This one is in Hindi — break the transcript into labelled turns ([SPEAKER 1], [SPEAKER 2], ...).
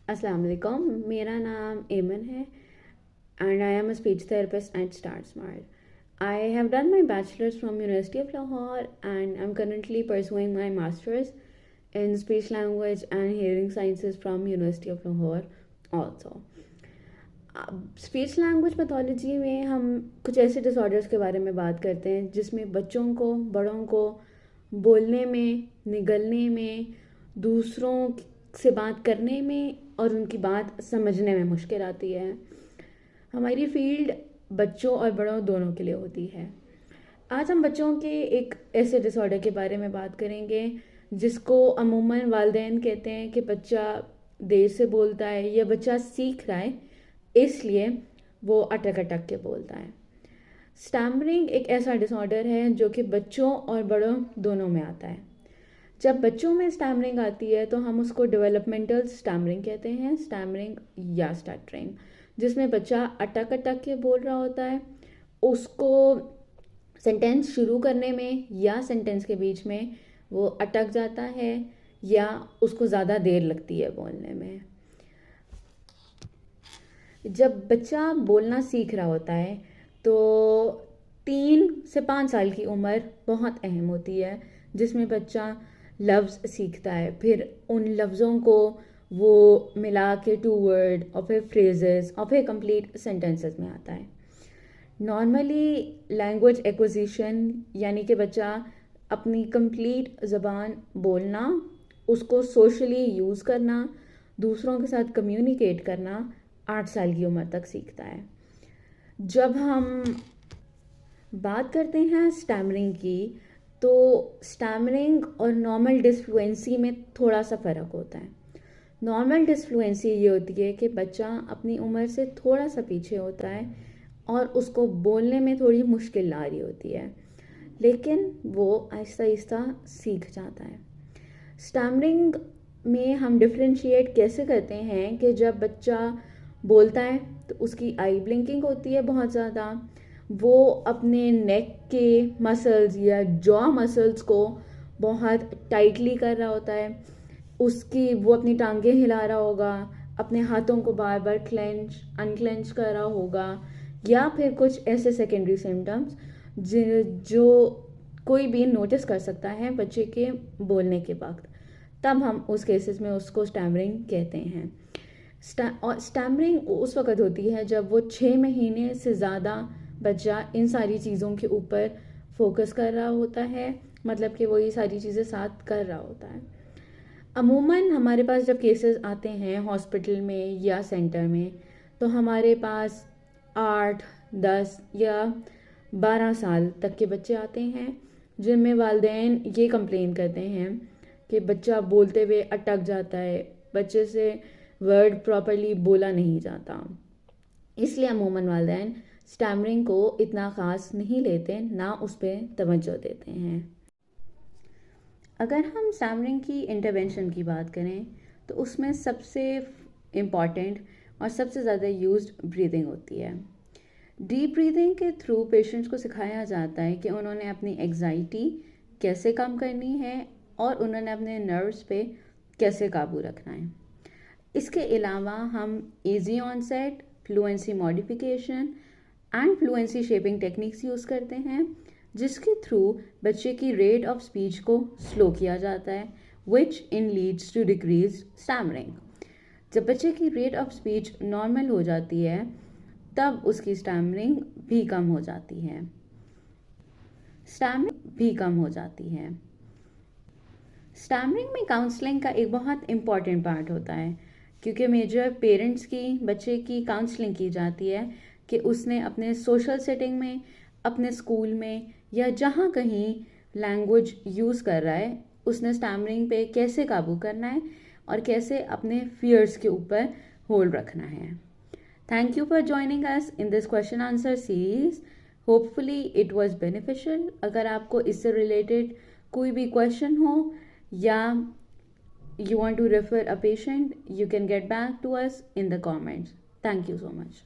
[SPEAKER 1] अस्सलाम वालेकुम, मेरा नाम एमन है and I am a speech therapist at Start Smart. I have done my bachelor's from University of Lahore and I'm currently pursuing my master's in speech language and hearing sciences from University of Lahore also. Speech language pathology में हम कुछ ऐसे डिसऑर्डर्स के बारे में बात करते हैं जिसमें बच्चों को, बड़ों को बोलने में, निगलने में, दूसरों से बात करने में और उनकी बात समझने में मुश्किल आती है। हमारी फील्ड बच्चों और बड़ों दोनों के लिए होती है। आज हम बच्चों के एक ऐसे डिसऑर्डर के बारे में बात करेंगे जिसको अमूमन वालिदैन कहते हैं कि बच्चा देर से बोलता है या बच्चा सीख रहा है, इसलिए वो अटक अटक के बोलता है। स्टैमरिंग एक ऐसा डिसऑर्डर है जो कि बच्चों और बड़ों दोनों में आता है। जब बच्चों में स्टैमरिंग आती है तो हम उसको डेवलपमेंटल स्टैमरिंग कहते हैं, स्टैमरिंग या स्टटरिंग, जिसमें बच्चा अटक अटक के बोल रहा होता है। उसको सेंटेंस शुरू करने में या सेंटेंस के बीच में वो अटक जाता है या उसको ज़्यादा देर लगती है बोलने में। जब बच्चा बोलना सीख रहा होता है तो 3 से 5 साल की उम्र बहुत अहम होती है, जिसमें बच्चा लफ्ज़ सीखता है, फिर उन लफ्ज़ों को वो मिला के 2 वर्ड और फिर फ्रेजेस और फिर कंप्लीट सेंटेंसेस में आता है। नॉर्मली लैंग्वेज एक्विजिशन यानी कि बच्चा अपनी कंप्लीट ज़बान बोलना, उसको सोशली यूज़ करना, दूसरों के साथ कम्युनिकेट करना 8 साल की उम्र तक सीखता है। जब हम बात करते हैं स्टैमरिंग की तो स्टैमरिंग और नॉर्मल डिसफ्लुएंसी में थोड़ा सा फ़र्क होता है। नॉर्मल डिसफ्लुएंसी ये होती है कि बच्चा अपनी उम्र से थोड़ा सा पीछे होता है और उसको बोलने में थोड़ी मुश्किल आ रही होती है, लेकिन वो आहिस्ता आहिस्ता सीख जाता है। स्टैमरिंग में हम डिफ्रेंशिएट कैसे करते हैं कि जब बच्चा बोलता है तो उसकी आई ब्लिंकिंग होती है बहुत ज़्यादा, वो अपने नेक के मसल्स या जॉ मसल्स को बहुत टाइटली कर रहा होता है, वो अपनी टांगें हिला रहा होगा, अपने हाथों को बार बार क्लेंच अनक्लेंच कर रहा होगा, या फिर कुछ ऐसे सेकेंडरी सिम्टम्स जो कोई भी नोटिस कर सकता है बच्चे के बोलने के वक्त। तब हम उस केसेस में उसको स्टैमरिंग कहते हैं। स्टैमरिंग उस वक्त होती है जब वो 6 महीने से ज़्यादा बच्चा इन सारी चीज़ों के ऊपर फोकस कर रहा होता है, मतलब कि वो ये सारी चीज़ें साथ कर रहा होता है। अमूमन हमारे पास जब केसेस आते हैं हॉस्पिटल में या सेंटर में तो हमारे पास 8, 10 या 12 साल तक के बच्चे आते हैं जिनमें वालिदैन ये कंप्लेन करते हैं कि बच्चा बोलते हुए अटक जाता है, बच्चे से वर्ड प्रॉपर्ली बोला नहीं जाता। इसलिए अमूमन वालिदैन स्टैमरिंग को इतना ख़ास नहीं लेते, ना उस पर तवज्जो देते हैं। अगर हम स्टैमरिंग की इंटरवेंशन की बात करें तो उसमें सबसे इम्पॉर्टेंट और सबसे ज़्यादा यूज्ड ब्रीदिंग होती है। डीप ब्रीदिंग के थ्रू पेशेंट्स को सिखाया जाता है कि उन्होंने अपनी एग्जाइटी कैसे कम करनी है और उन्होंने अपने नर्व्स पे कैसे काबू रखना है। इसके अलावा हम easy onset, fluency modification and fluency shaping techniques use करते हैं, जिसके थ्रू बच्चे की रेट ऑफ स्पीच को स्लो किया जाता है, which in leads to decrease stammering. जब बच्चे की रेट ऑफ स्पीच नॉर्मल हो जाती है तब उसकी स्टैमरिंग भी कम हो जाती है। स्टैमरिंग में काउंसलिंग का एक बहुत इम्पॉर्टेंट पार्ट होता है, क्योंकि मेजर पेरेंट्स की बच्चे की काउंसलिंग की जाती है कि उसने अपने सोशल सेटिंग में, अपने स्कूल में या जहाँ कहीं लैंग्वेज यूज़ कर रहा है उसने स्टैमरिंग पे कैसे काबू करना है और कैसे अपने फियर्स के ऊपर होल्ड रखना है। Thank you for joining us in this question answer series. Hopefully it was beneficial. अगर आपको इससे रिलेटेड कोई भी क्वेश्चन हो या you want to refer a patient, you can get back to us in the comments. Thank you so much.